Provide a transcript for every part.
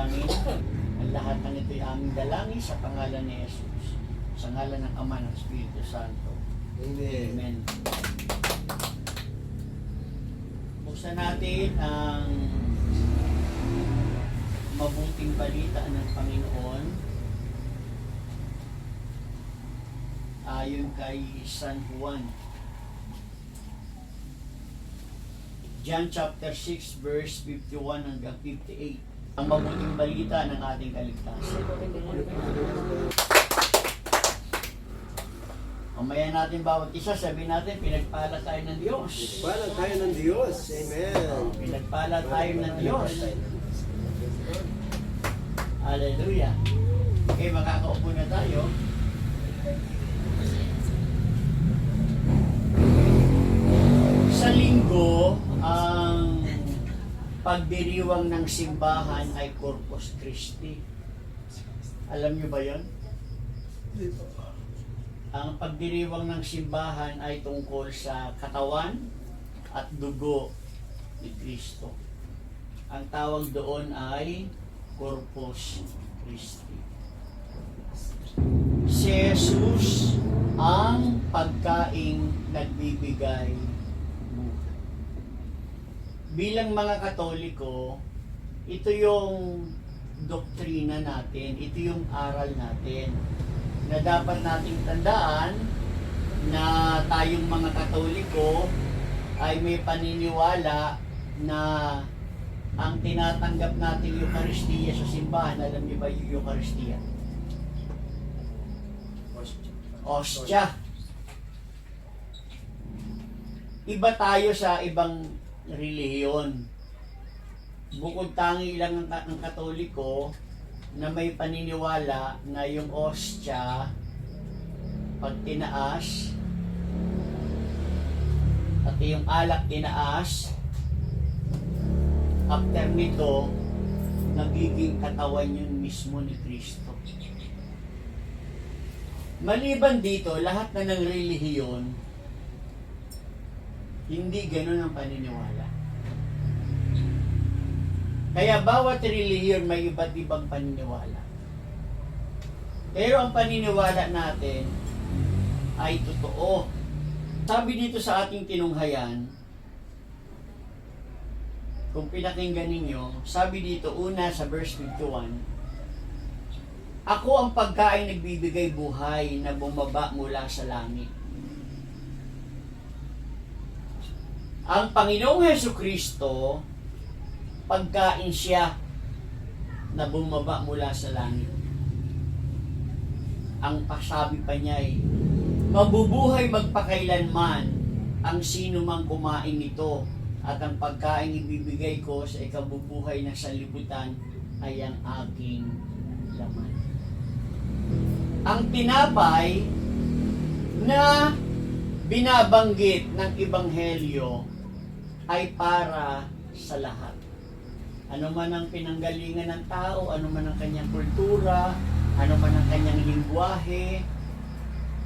manalangin. Ang lahat ng ito'y aming dalangin sa pangalan ni Jesus. Sa ngalan ng Ama ng Espiritu Santo. Amen. Amen. Buksan natin ang mabuting balita ng Panginoon ayon kay San Juan. John chapter 6 verse 51 hanggang 58. Ang mabuting balita ng ating kaligtasan. Mamaya natin bawat isa, sabihin natin, pinagpala tayo ng Diyos. Pinagpala tayo ng Diyos. Amen. Pinagpala tayo ng Diyos. Hallelujah. Okay, makakaupo na tayo. Sa linggo, ang pagdiriwang ng simbahan ay Corpus Christi. Alam niyo ba yon? Ang pagdiriwang ng simbahan ay tungkol sa katawan at dugo ni Kristo. Ang tawag doon ay Corpus Christi. Si Jesus ang pagkaing nagbibigay buhay. Bilang mga Katoliko, ito yung doktrina natin, ito yung aral natin na dapat nating tandaan na tayong mga Katoliko ay may paniniwala na ang tinatanggap nating Eucharistia sa simbahan. Alam niyo ba yung Eucharistia? Ostia. Iba tayo sa ibang relihiyon. Bukod tangi lang ang Katoliko na may paniniwala na yung ostia, pag tinaas, at yung alak tinaas, after nito, nagiging katawan yun mismo ni Kristo. Maliban dito, lahat na ng relihiyon, hindi ganun ang paniniwala. Kaya bawat relihiyon may iba't ibang paniniwala. Pero ang paniniwala natin ay totoo. Sabi dito sa ating tinunghayan, kung pinakinggan ninyo, sabi dito una sa verse 51, ako ang pagkain nagbibigay buhay na bumaba mula sa langit. Ang Panginoong Hesukristo, pagkain siya na bumaba mula sa langit. Ang pasabi pa niya ay, mabubuhay magpakailanman ang sino mang kumain nito, at ang pagkain ibibigay ko sa ikabubuhay na sanlibutan ay ang aking laman. Ang tinapay na binabanggit ng Ebanghelyo ay para sa lahat. Ano man ang pinanggalingan ng tao, ano man ang kanyang kultura, ano man ang kanyang lingwahe,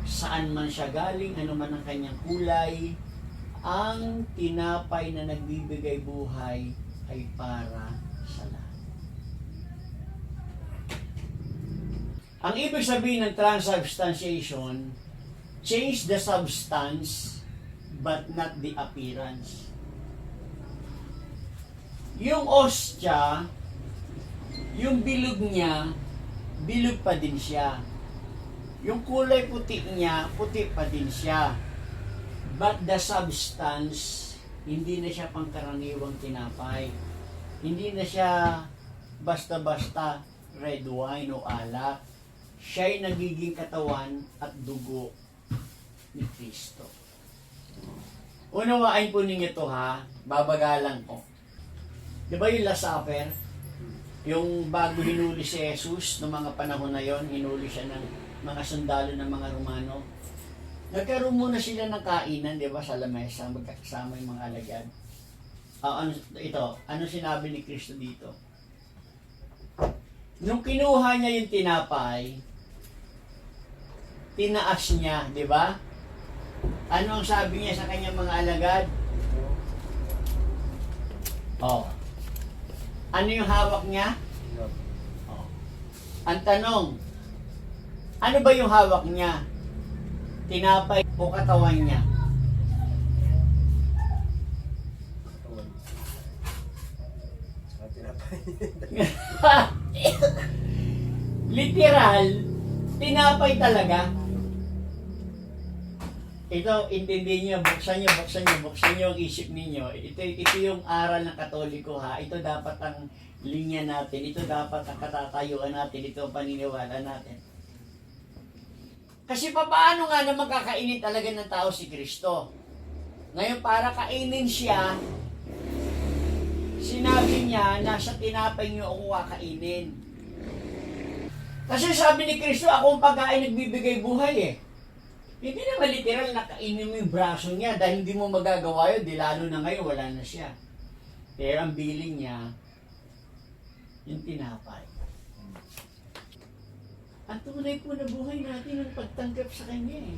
saan man siya galing, ano man ang kanyang kulay, ang tinapay na nagbibigay buhay ay para sa lahat. Ang ibig sabihin ng transubstantiation, change the substance but not the appearance. Yung ostia, yung bilog niya, bilog pa din siya. Yung kulay puti niya, puti pa din siya. But the substance, hindi na siya pangkaraniwang tinapay. Hindi na siya basta-basta red wine o alak. Siya'y nagiging katawan at dugo ni Kristo. Unawain po ninyo ito ha, babagalan ko. Di ba yung Last Supper? Yung bago hinuli si Jesus, noong mga panahon na yon, hinuli siya ng mga sundalo ng mga Romano. Nagkaroon muna sila ng kainan, di ba, sa lamesa, magkasama yung mga alagad. Ano sinabi ni Kristo dito? Nung kinuha niya yung tinapay, tinaas niya, di ba? Ano ang sabi niya sa kanyang mga alagad? Ano yung hawak niya? Ang tanong, ano ba yung hawak niya? Tinapay o katawan niya? Saka tinapay. Literal, tinapay talaga. Ito, intindihin niyo, buksan niyo ang isip ninyo. Ito yung aral ng Katoliko ha. Ito dapat ang linya natin. Ito dapat ang katatayuan natin. Ito ang paniniwala natin. Kasi paano nga naman kakainin talaga ng tao si Kristo? Ngayon, para kainin siya, sinabi niya, nasa tinapay niyo ako kakainin. Kasi sabi ni Kristo, ako ang pagkain nagbibigay buhay eh. Hindi naman literal na kainin mo yung braso niya dahil hindi mo magagawa yun, di lalo na ngayon, wala na siya. Pero ang bilin niya, yung tinapay. Ang tunay po na buhay natin ang pagtanggap sa Kanya eh.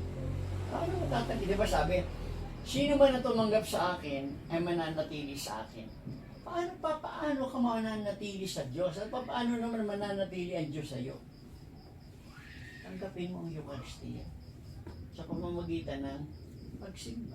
Paano matatanggap? Di ba sabi, sino man na tumanggap sa akin ay mananatili sa akin. Paano ka mananatili sa Diyos? At paano naman mananatili ang Diyos sa iyo? Tanggapin mo ang Eucharistia sa pamamagitan ng pagsimba.